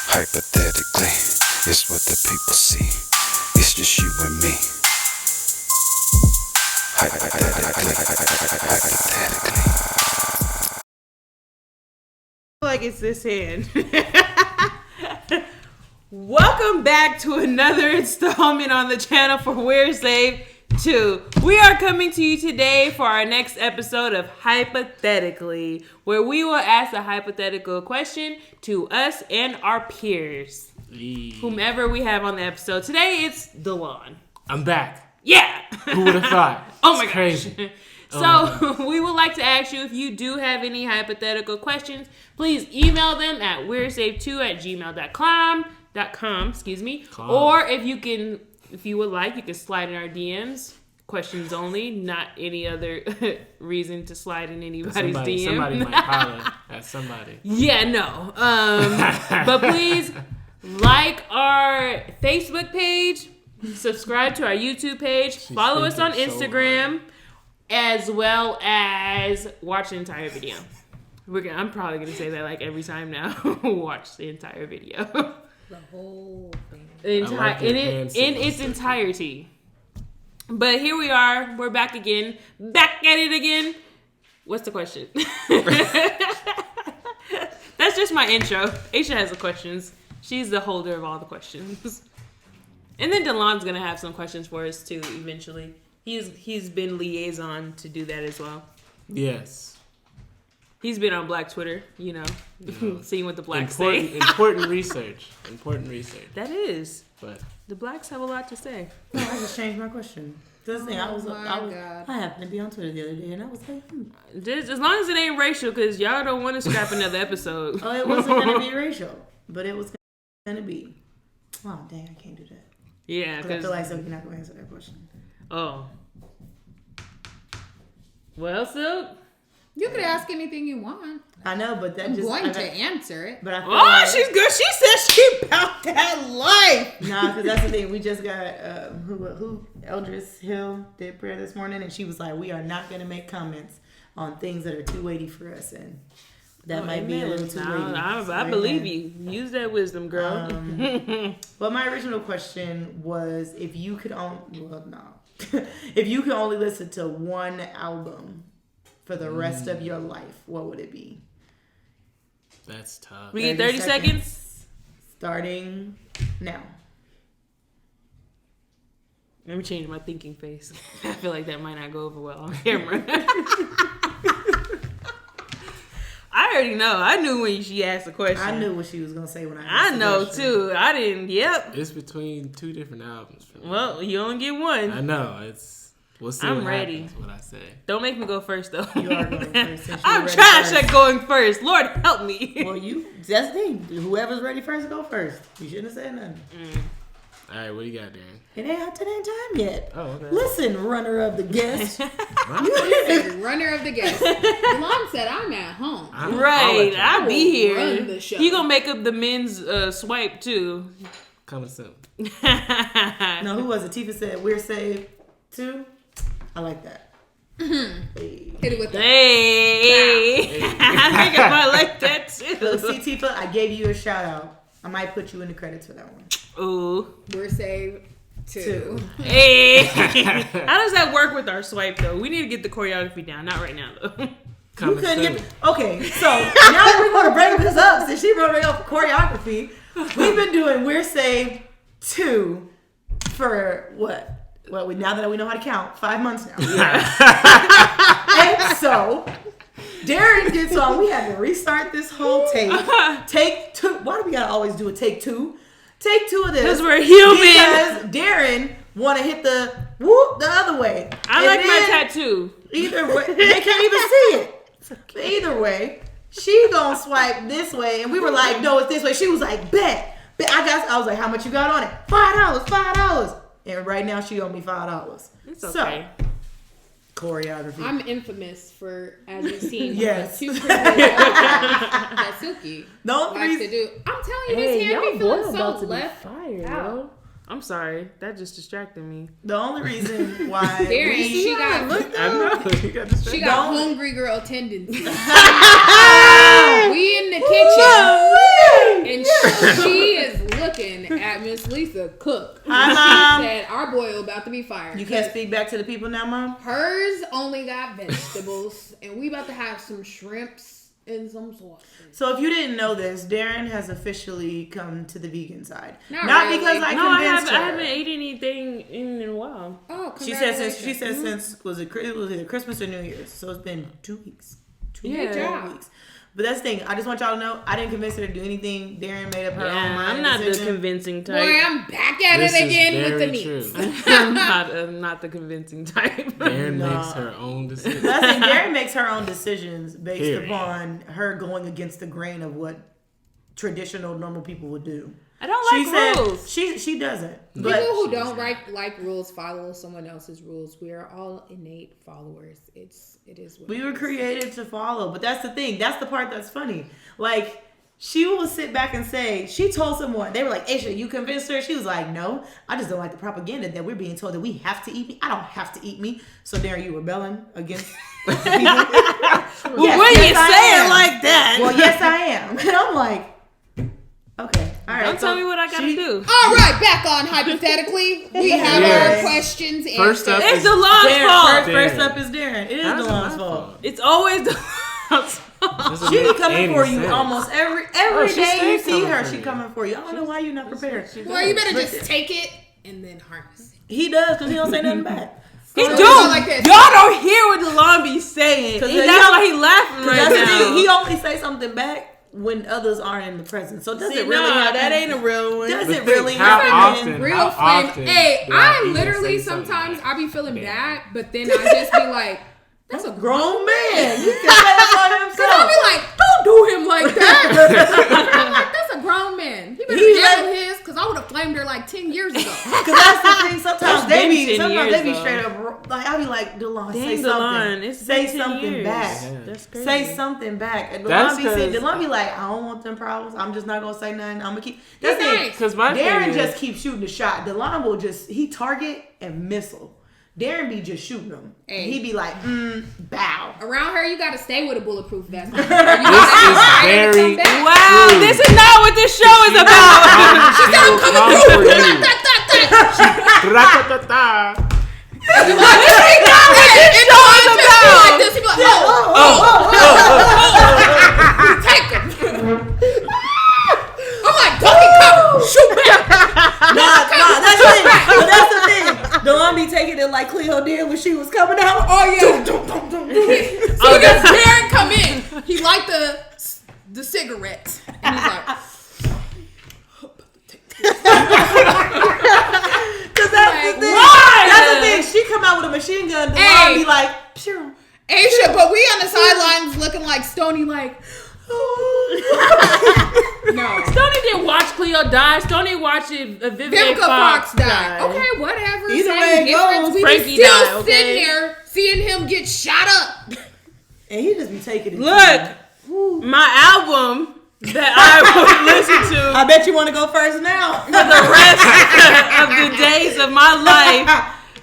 Hypothetically, it's what the people see. It's just you and me. Hypothetically. Like it's this hand. Welcome back to another installment on the channel for We're Safe 2. We are coming to you today for our next episode of Hypothetically, where we will ask a hypothetical question to us and our peers, whomever we have on the episode. Today it's DeLon. I'm back. Yeah. Who would have thought? Oh my gosh. Crazy. So we would like to ask you if you do have any hypothetical questions, please email them at we'resafe2@gmail.com. Or if you would like, you can slide in our DMs. Questions only, not any other reason to slide in anybody's DM. Somebody might holler at somebody. Yeah, no. But please like our Facebook page, subscribe to our YouTube page, follow us on Instagram, as well as watch the entire video. I'm probably going to say that like every time now. Watch the entire video. The whole thing. In its entirety. But here we are. We're back again. Back at it again. What's the question? That's just my intro. Aisha has the questions. She's the holder of all the questions. And then DeLon's going to have some questions for us too eventually. He's been liaison to do that as well. Yes. He's been on Black Twitter, seeing what the blacks say. Important research. That is. But the blacks have a lot to say. No, I just changed my question. This thing, I happened to be on Twitter the other day, and I was like, Just, as long as it ain't racial, because y'all don't want to scrap another episode. Oh, it wasn't going to be racial, but it was going to be. Oh, dang, I can't do that. Yeah, because I feel like Silky's not going to answer that question. Oh. Well, Silk. You could ask anything you want. I know, but that I'm just... going to answer it. But I feel like, she's good. She said she about that life. Nah, because that's the thing. We just got, who Eldris Hill did prayer this morning, and she was like, we are not going to make comments on things that are too weighty for us, and that might be a little too weighty. I believe you. Use that wisdom, girl. But my original question was, if you could if you could only listen to one album for the rest of your life, what would it be? That's tough. We get 30 seconds? Starting now. Let me change my thinking face. I feel like that might not go over well on camera. I already know. I knew when she asked the question. I knew what she was going to say when I asked the know, question. too. I didn't, yep. It's between two different albums for me. Well, you only get one. I know. We'll see I'm what ready. happens, what I say. Don't make me go first, though. You are going first. I'm trash at going first. Lord, help me. Well, that's the thing. Whoever's ready first, go first. You shouldn't have said nothing. All right, what do you got, Darren? It ain't time yet. Oh, okay. Listen, runner of the guest. Runner of the guest. Mom said I'm at home. I'll be here. Run the show. He gonna make up the men's swipe, too. Coming soon. No, who was it? Tifa said, we're safe, too. I like that. Mm-hmm. Hey. Hit it with that. Hey. I think I might like that, too. Look, see, Tifa, I gave you a shout out. I might put you in the credits for that one. Ooh. We're safe, too. Hey. How does that work with our swipe, though? We need to get the choreography down. Not right now, though. Okay, so now we're going to bring this up. Since she brought it up choreography, we've been doing We're Safe 2 for what? Well, now that we know how to count, 5 months now. And so, Darren gets on. We had to restart this whole tape. Take two. Why do we gotta always do a take two? Take two of this. Because we're human. Because Darren want to hit the whoop the other way. I like my tattoo. Either way, they can't even see it. Either way, she gonna swipe this way, and we were like, no, it's this way. She was like, bet. I was like, how much you got on it? $5. And right now she owe me $5. It's okay. So, choreography. I'm infamous for, as you've seen, yes. two that Silky No likes to do. I'm telling you, this hand be feeling so left out. I'm sorry. That just distracted me. The only reason why Darren, she got hungry girl tendencies. We in the kitchen, and she the cook. Hi, She Mom. said our boil about to be fired. You can't speak back to the people now, Mom? Hers only got vegetables, and we about to have some shrimps and some sauce. So if you didn't know this, Darren has officially come to the vegan side. Not really. Because I No, I convinced her. haven't ate anything in a while. Oh, She said since was it either Christmas or New Year's, so it's been 2 weeks. Yeah. Good job. Weeks. But that's the thing. I just want y'all to know I didn't convince her to do anything. Darren made up her own Yeah, mind. I'm not the decision. convincing type. Boy, I'm back at This it is again with the very meat. true. I'm not the convincing type. Darren No. makes her own decisions. That's the thing. Darren makes her own decisions based Period. upon her going against the grain of what traditional normal people would do. I don't She like said rules. she doesn't. People But who don't like rules follow someone else's rules. We are all innate followers. It is what we it were is. created to follow. But that's the thing. That's the part that's funny. Like, she will sit back and say, she told someone, they were like, Aisha, you convinced her? She was like, no, I just don't like the propaganda that we're being told that we have to eat meat. I don't have to eat meat. So Darren, you rebelling against the people? Well, when you say it like that. Well, yes, I am. And I'm like, okay. All right. Don't tell me what I gotta do. All right, back on Hypothetically. We have Yes. our questions answered. First up It's is DeLon's fault. First Darren. up is Darren. It is How's it DeLon's my fault. It's always DeLon's fault. Doesn't She be make coming any for you sense. almost every she day you stays see coming her. for She you. coming for you. I don't know why you're not prepared. Well, you better But just take it and then harness it. he does because he don't say nothing back. He So do. it's not like this. Y'all don't hear what DeLon be saying. 'Cause That's he why don't- he laughing right That's the now. thing. He only say something back when others aren't in the presence. So does See, it really nah, happen? that ain't a real one. Does But it think really how happen? often- Real How flame. often Hey, do I I even literally say something sometimes like I be feeling that? bad, but then I just be like, that's a Grown man. He can say that by Cause I'll himself. be like, don't do him like that. I'm like, that's a grown man. He better He handle like- his, cause I would have flamed her like 10 years ago. Because that's the thing. Sometimes It's they been be 10 sometimes years, they be though. straight up like I be like, DeLon, say Dang, something. DeLon. It's Say been 10 something years. back. Yeah. That's crazy. Say something back. And That's DeLon be saying, 'cause- DeLon be like, I don't want them problems. I'm just not gonna say nothing. I'm gonna keep. That's He's it. nice. Because my Darren thing just is, keeps shooting the shot. DeLon will he target and missile. Darren be just shooting them. Hey. And he be like, bow. Around her, you gotta stay with a bulletproof vest. this is very Wow, true. this is not what this show is about. She will come for you. Ra-ta-ta-ta. Like this, he be like, take him. I'm like, don't be covered. Shoot back. Nah, that's it. But that's the thing. DeLon be taking it like Cleo did when she was coming out. Oh yeah. So does Darren come in? He liked the cigarettes, and he's like, Cause that's the thing. why? That's the thing. She come out with a machine gun. DeLon Hey. be like, phew. Aisha, but we on the sidelines looking like Stony, like, no. Stoney didn't watch Cleo die. Stoney watched Vivica Vivica Fox Fox died. Okay, whatever. Either Same way it difference. goes, We Frankie be still died, okay? sitting there seeing him get shot up. And he just be taking it. Look, my album that I would listen to I bet you want to go first now. for the rest of the days of my life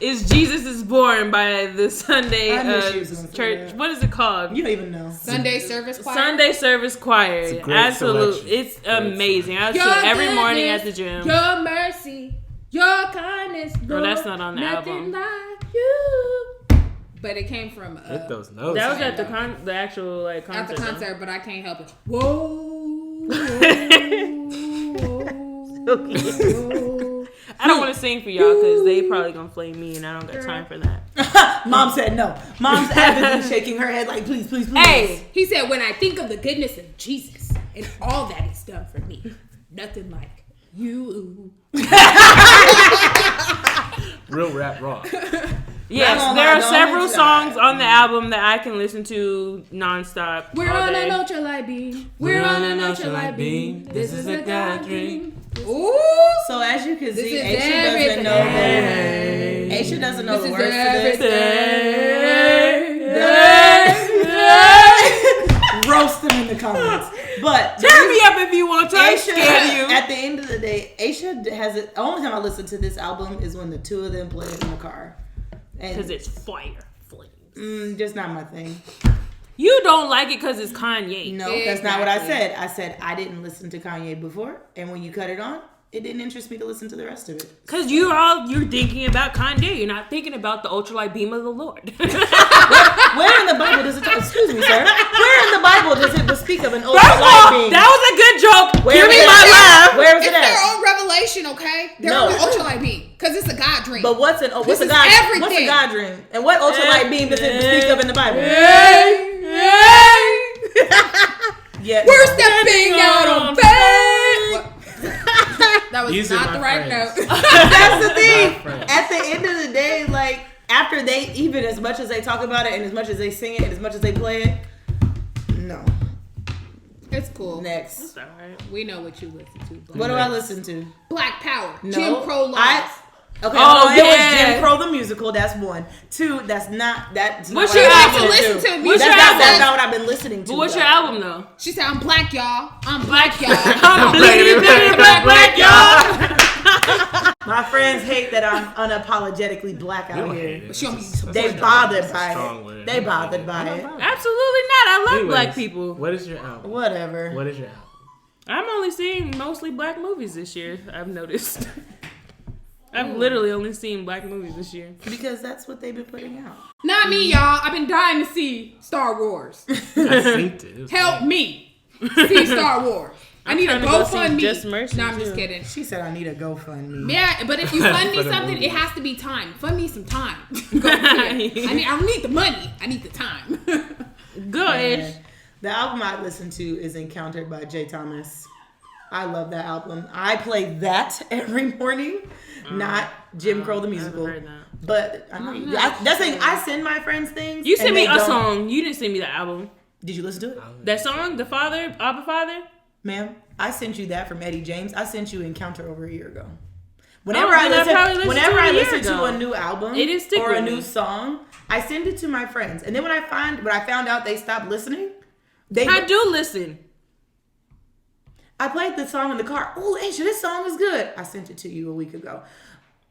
is Jesus is Born by the Sunday I knew she was gonna say church. that. What is it called? You don't even know. Sunday service choir. Sunday Service Choir. It's a great Absolutely. selection. It's Great amazing. I Your listen to it every morning goodness, at the gym. Your mercy, your kindness. No, Lord, that's not on the nothing album. like you. But it came from Hit those notes. That was man. at the actual like concert. at the though. concert, but I can't help it. Whoa. I don't want to sing for y'all because they probably gonna flame me, and I don't got time for that. Mom said no. Mom's avidly shaking her head like, please, please, please. Hey, he said, when I think of the goodness of Jesus and all that he's done for me, nothing like you. Real rap rock. Yes, Not there on are my several own songs on the album that I can listen to nonstop. We're all on day. a noche light beam. We're on a noche light beam. This is a God dream. Ooh. So as you can This see, is Aisha doesn't everything. know the Aisha doesn't know This the is words to this. everything. Roast them in the comments. But Turn me up if you want to. I'm Aisha, scared you. at the end of the day, Aisha has it. The only time I listen to this album is when the two of them play it in the car, Because and it's fire flames. just not my thing. You don't like it because it's Kanye. No, that's not what I Exactly. said. I said I didn't listen to Kanye before, and when you cut it on, it didn't interest me to listen to the rest of it. Cause you're thinking about Kanye. You're not thinking about the ultralight beam of the Lord. Where in the Bible does it talk? Excuse me, sir. Where in the Bible does it speak of an First of all, ultralight beam? that was a good joke. Where Give me is my it? laugh. Where is It's it their at? own revelation, okay? Their No. own ultralight beam. Because it's a God dream. But what's a God? What's a everything. God dream? And what ultralight beam does it speak of in the Bible? Yeah, We're stepping out on faith. That was These are not my the right friends. note. That's the My thing. friend. At the end of the day, like after they, even as much as they talk about it, and as much as they sing it, and as much as they play it, no. It's cool. Next, We know what you listen to. Black. what do I listen to? Black Power. No, Jim Crow laws. Okay, Oh, it was yeah. Jim Crow the musical. That's one. Two, that's not. That's not What's what your I album? listen Listen to me. What's That's your not, album? that's not what I've been listening to. But what's your though. album though? She said, I'm black, y'all. I'm black, y'all. I'm black, y'all. My friends hate that I'm unapologetically black out here. She don't be so They black. bothered Strong by word. it. They bothered by it. Absolutely not. I love Anyways, black people. What is your album? Whatever. What is your album? I'm only seeing mostly black movies this year. I've noticed. I've literally only seen black movies this year. Because that's what they've been putting out. Not me, y'all. I've been dying to see Star Wars. I synced it. It was Help good. me see Star Wars. I need a trying to go see GoFundMe. Just Mercy, No, I'm just too. kidding. She said I need a GoFundMe. Yeah, but if you fund me For the something, movie. it has to be time. Fund me some time. Go see it. I don't need the money. I need the time. Go Ish. And the album I listen to is Encountered by Jay Thomas. I love that album. I play that every morning, not Jim Crow the musical. heard that. But I know that's the thing. I send my friends things. You sent and me they a don't- song. You didn't send me the album. Did you listen to it? That song, The Father, Abba Father. Ma'am, I sent you that from Eddie James. I sent you Encounter over a year ago. Whenever then I probably listened whenever to it I a year listen to ago. a new album It didn't stick or a with new me. song, I send it to my friends. And then when I found out they stopped listening, I do listen. I played the song in the car. Oh, Aisha, this song is good. I sent it to you a week ago.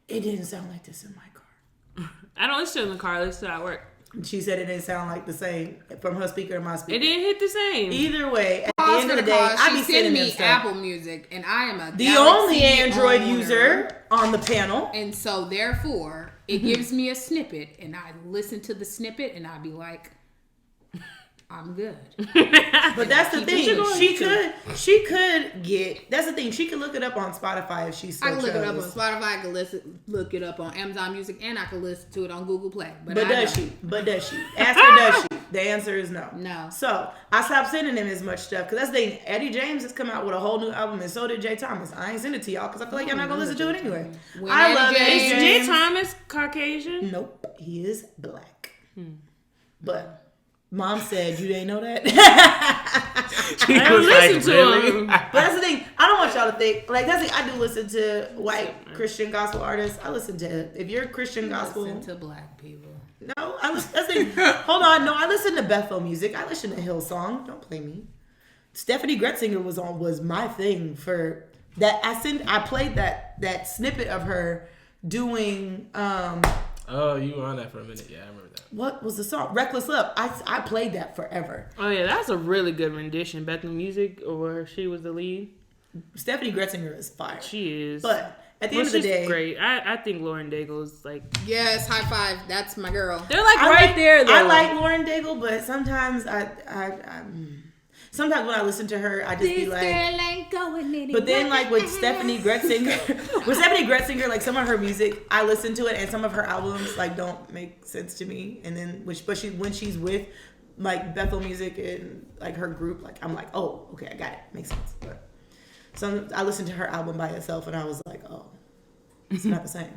It didn't sound like this in my car. I don't listen to it in the car. I listen to it at work. She said it didn't sound like the same from her speaker to my It speaker. didn't hit the same. Either way, at the Pause end for of the the day, cause. I She be sent sending them me stuff. Apple Music, and I am a The Galaxy only Android owner. user on the panel. And so, therefore, it gives me a snippet, and I listen to the snippet, and I be like, I'm good. But that's the thing. should go on She could get. That's the thing. She could look it up on Spotify if she so I can look it up on chose. Spotify, I can look it up on Amazon Music, and I can listen to it on Google Play. But I does don't. she? But does she? Ask her, does she? The answer is no. No. So I stopped sending him as much stuff because that's the thing. Eddie James has come out with a whole new album, and so did Jay Thomas. I ain't send it to y'all because I feel like y'all not gonna listen to it anyway. When I Eddie love Eddie James- Is Jay James. Thomas Caucasian? Nope, he is black. But Mom said you didn't know that. She I don't was listen like, to really? him. But that's the thing. I don't want y'all to think like that's the thing. I do listen to white Christian gospel artists. I listen to if you're Christian gospel. Listen to black people. No, I listen. That's the thing. Hold on. No, I listen to Bethel music. I listen to Hillsong. Don't play me. Stephanie Gretzinger was my thing for that. I played that snippet of her doing Oh, you were on that for a minute. Yeah, I remember that. what was the song? Reckless Love. I played that forever. Oh yeah, that's a really good rendition. Bethel Music, or where she was the lead. Stephanie Gretzinger is fire. She is. But at the Well, end of the she's day, great. I think Lauren Daigle is like Yes, high five. That's my girl. they're like I right like, there though. I like Lauren Daigle, but sometimes sometimes when I listen to her, I just be like. ain't going anywhere. But then, like with Stephanie Gretzinger, like some of her music, I listen to it, and some of her albums like don't make sense to me. And then, when she's with like Bethel Music and like her group, like I'm like, oh, okay, I got it, makes sense. But I listened to her album by itself, and I was like, oh, it's not the same.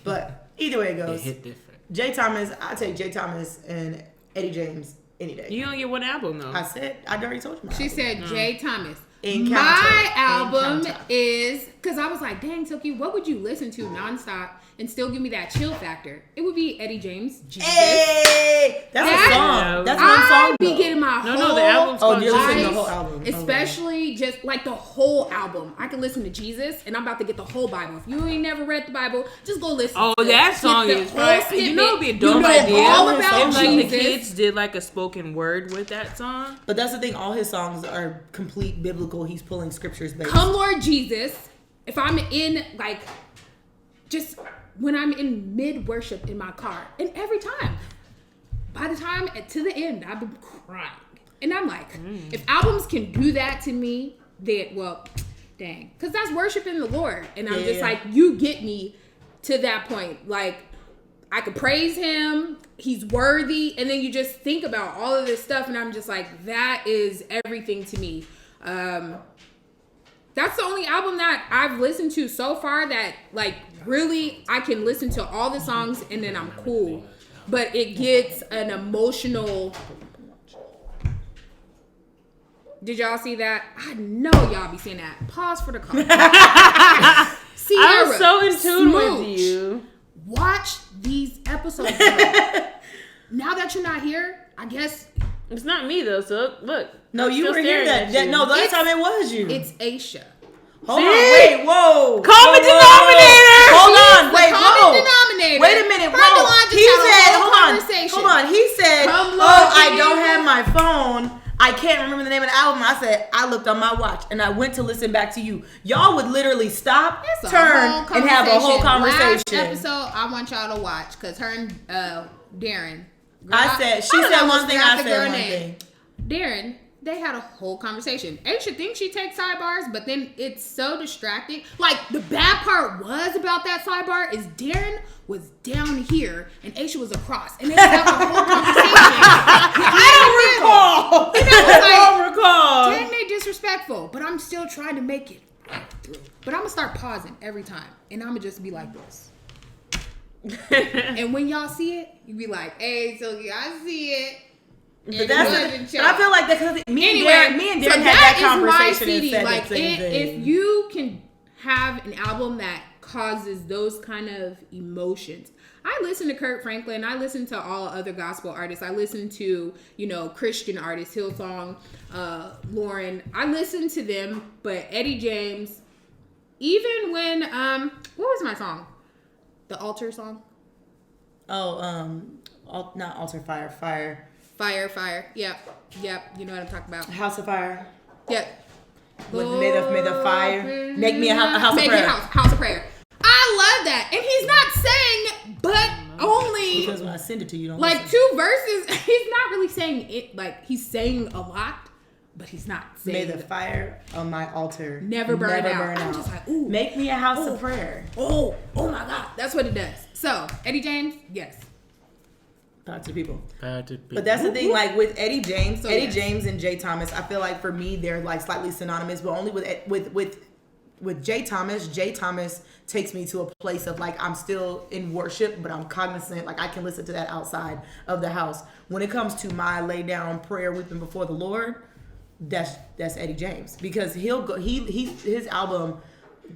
But either way it It goes, hit different. Jay Thomas, I take Jay Thomas and Eddie James any day. You only get one album though. I already told you. She said Jay Thomas. Encounter. My album Encounter. is because I was like, dang, Silky, what would you listen to nonstop and still give me that chill factor? It would be Eddie James. Jesus. Hey, that's That- a song. That's one I song. be though. getting my No, whole the album's Oh, called you're listening to the life, whole album. Okay. especially just like the whole album. I can listen to Jesus, and I'm about to get the whole Bible. If you ain't never read the Bible, just go listen. Oh, to it. that Get song the is whole right. snippet. You know, it'd be a You dope know idea. all about if like the Jesus. kids did like a spoken word with that song. But that's the thing. All his songs are complete biblical. He's pulling scriptures based. Come, Lord Jesus. if I'm in like, just when I'm in mid worship in my car, and every time, by the time to the end, I've been crying, and I'm like, if albums can do that to me, then well, dang, because that's worshiping the Lord, and I'm just like, you get me to that point, like. I could praise him. He's worthy. And then you just think about all of this stuff. And I'm just like, that is everything to me. That's the only album that I've listened to so far that like really I can listen to all the songs and then I'm cool. But it gets an emotional. Did y'all see that? I know y'all be seeing that. Pause for the call. I'm so in tune with you. Watch these episodes. Now that you're not here, I guess it's not me though. So look, no, you were here. No, last time it was you. It's Aisha. Hold on, wait, whoa. Common denominator. Hold on, wait, whoa. Denominator. Wait a minute, whoa. He said, hold on. He said, I don't have my phone. I can't remember the name of the album. I said, I looked on my watch and I went to listen back to you. Y'all would literally stop, turn, and have a whole conversation. Last episode, I want y'all to watch because her and Darren. She said one thing, I said one thing. Darren, they had a whole conversation. Aisha thinks she takes sidebars, but then it's so distracting. Like, the bad part was about that sidebar is Darren was down here and Aisha was across. And they had a whole conversation. I don't recall. Dang, they disrespectful. But I'm still trying to make it right through. But I'm going to start pausing every time. And I'm going to just be like this. And when y'all see it, you be like, hey, so I see it. But I feel like that because me and Darren had that conversation and said the same thing. If you can have an album that causes those kind of emotions. I listen to Kirk Franklin. I listen to all other gospel artists. I listen to, Christian artists, Hillsong, Lauren. I listen to them, but Eddie James, even when, what was my song? The Altar song? Oh, not Altar, Fire. Fire. Yep. You know what I'm talking about. House of Fire. Yep. May the fire make me a house of prayer. Make me a house of prayer. I love that. And he's not saying, but only. Because when I send it to you, don't like listen. 2 verses. He's not really saying it. Like, he's saying a lot, but he's not saying. May the fire on my altar never burn out. I'm just like, ooh. Make me a house of prayer. Oh my God. That's what it does. So, Eddie James, yes. Talk to people. But that's the thing, like with Eddie James, James and Jay Thomas, I feel like for me they're like slightly synonymous, but only with Jay Thomas. Jay Thomas takes me to a place of like I'm still in worship, but I'm cognizant, like I can listen to that outside of the house. When it comes to my lay down prayer weeping before the Lord, that's Eddie James, because his album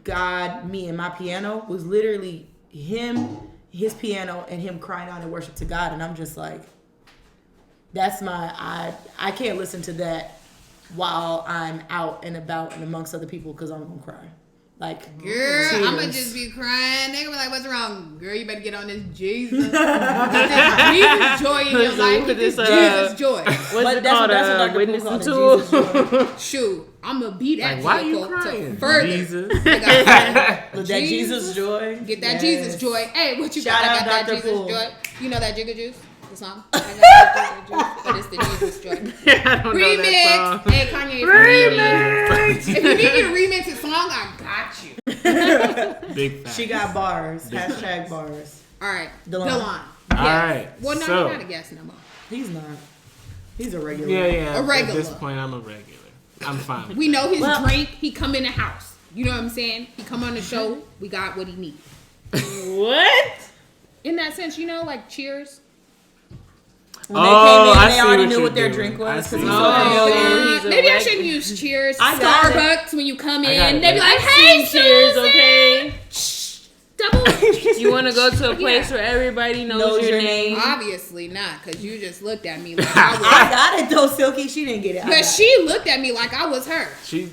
God, Me and My Piano was literally him, his piano, and him crying out in worship to God. And I'm just like, that's I can't listen to that while I'm out and about and amongst other people because I'm gonna cry. Like, girl, I'm gonna just be crying. They gonna be like, what's wrong? Girl, you better get on this Jesus. Jesus joy in your life. Get this Jesus joy. What's it called? Witnessing tool. Shoot, I'm gonna be that why you vehicle crying? to further. Jesus. That Jesus joy. Get that Jesus joy. Hey, what you got? I got that Jesus joy. You know that Jigga Juice? The song? I got that Jigga Juice. But it's the Jesus joy. I don't know that song. Hey, Kanye, if you need me to remix his song, I got you. Big fact. She got bars. Hashtag bars. All right. Delon. Yes. All right. Well, no, so, he's not a guest no more. He's not. He's a regular. Yeah. A regular. At this point, I'm a regular. I'm fine. We know his drink. He come in the house. You know what I'm saying? He come on the show. We got what he needs. What? In that sense, like Cheers. When they came in, they already knew what their drink was. Maybe I shouldn't use Cheers. Starbucks, when you come in, they be like, "Hey, Cheers, okay." Double. You want to go to a place where everybody knows your name? Obviously not, because you just looked at me like I got it though, Silky. She didn't get it. But she looked at me like I was her. She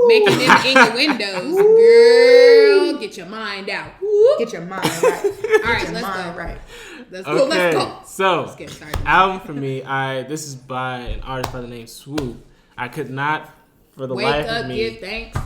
making them innuendos. Girl, get your mind out. Get your mind right. All right, let's go. Right. Let's go. So, let's get started. Album for me, this is by an artist by the name Swoop. I could not, for the life of me, give thanks.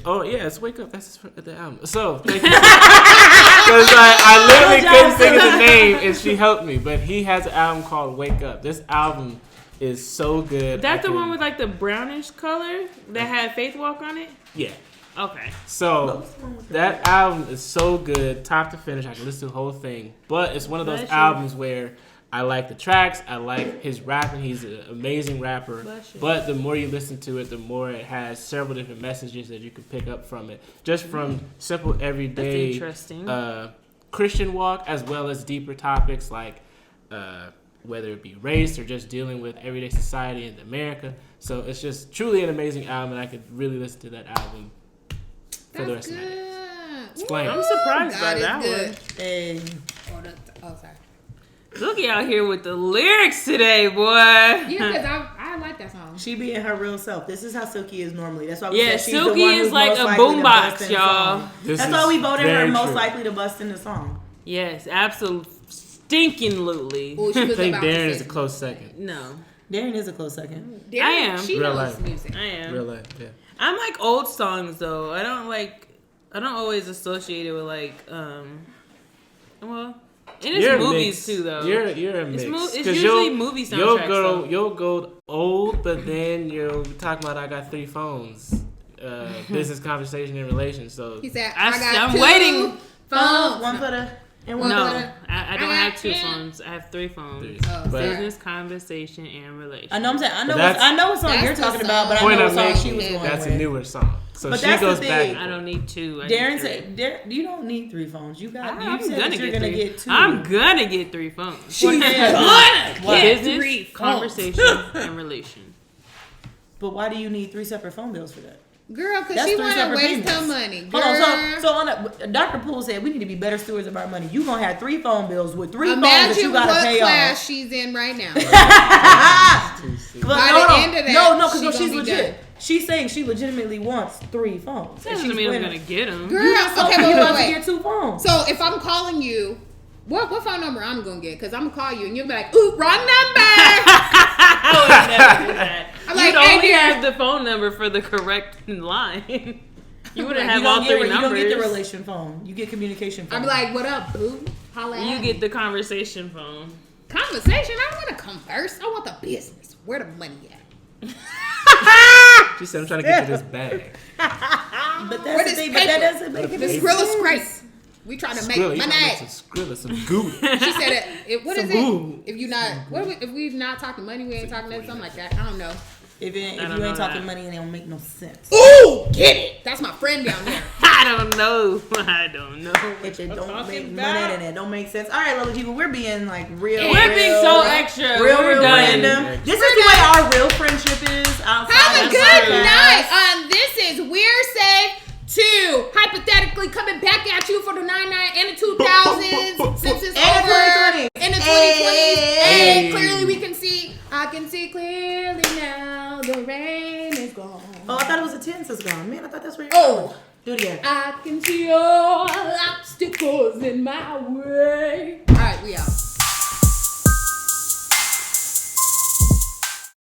Oh yeah, it's Wake Up. That's the album. So thank you. Because I literally couldn't think of the name, and she helped me. But he has an album called Wake Up. This album is so good. That's the one with like the brownish color that had Faith Walk on it? Yeah. Okay. So that album is so good, top to finish. I can listen to the whole thing. But it's one of those Bless you. albums where I like the tracks. I like his rapping. He's an amazing rapper. Bless you. But the more you listen to it, the more it has several different messages that you can pick up from it. Just from simple everyday interesting. Christian walk, as well as deeper topics like whether it be race or just dealing with everyday society in America. So it's just truly an amazing album, and I could really listen to that album for the rest of my days. Explain. I'm surprised by God is that good. one. Hey. Oh, sorry. Looky out here with the lyrics today, boy. Yeah, because I like that song. She being her real self. This is how Silky is normally. That's why we Yeah, said she's the Silky one is who's like most a likely to boombox, bust in the y'all. song. This That's is why we voted her very most true. likely to bust in the song. Yes, absolutely. Stinking-lutely. Oh, she I was think about to Darren say is a close second. No, Darren is a close second. Darren, I am. She Real knows life. music. I am. Real life, yeah. I'm like old songs though. I don't always associate it with like well, and it's You're a movies mix. too though. You're a mix. It's 'Cause usually movie soundtracks, though. You'll go old, but then you'll talk about I got 3 phones. Business conversation in relation. So He said, I'm I got waiting. two phones. One for the and one No, for the. I don't I have got 2 10. phones. I have 3 phones. 3. Oh, But Business, conversation, and relation. I know I'm saying I know But I know what song that's you're the talking song. about, but I point know I'm what song she making, was going that's with. a newer song. So But she that's the goes thing. back. I don't need 2. I Darren need 3. said, you don't need 3 phones. You got. I'm You said gonna that you're get gonna 3. get 2. I'm gonna get 3 phones. She said, Business, 3 phones. conversation, and relation. but why do you need 3 separate phone bills for that? Girl, because That's she 3 want to separate waste her payments. money. Girl. Hold on, so on Dr. Poole said we need to be better stewards of our money. You gonna have 3 phone bills with 3 phones that Imagine you gotta what pay class off. she's in right now. But By no, the no, end of that, no, because she she's gonna be legit. done. She's saying she legitimately wants 3 phones. That And doesn't she's mean I'm winning. gonna get them. Girl, You just told okay, me you about to wait. get 2 phones. So if I'm calling you, what phone number I'm gonna get? Because I'm gonna call you and you'll be like, ooh, wrong number. I would never do that. I'm You'd like, hey, only dear. have the phone number for the correct line. You wouldn't have you all don't 3 get, numbers. You don't get the relation phone. You get communication phone. I'm like, what up, boo? Holla You at get me. the conversation phone. Conversation? I don't want to converse. I want the business. Where the money at? She said, I'm trying to get to this bag. but Where that's the this thing. But that paper? doesn't make it This Paper. Skrilla scrape. We trying to make Skrilla, you gonna make money. some Skrilla, some Gouda. She said it. What is Some it? boo. If you not, if we not talking money, we ain't talking that, something like that. I don't know. If I you don't ain't know talking that. money, it don't make no sense. Ooh, get it. That's my friend down there. I don't know. I don't know. If it don't talking make about. money, then it don't make sense. All right, lovely people, we're being like real. We're being so real- extra. Real, We're real done. random. This is the way our real friendship is outside Have a of good podcast. night. This is We're Safe 2. Hypothetically coming back at you for the 99 and the 2000s since it's And the over. 2020s. In the 2020s. Hey. And clearly we can see. I can see clearly now. The rain is gone. Oh, I thought it was a tense is gone. Man, I thought that's where you're Oh. going. Do it again. I can see all obstacles in my way. All right, we out.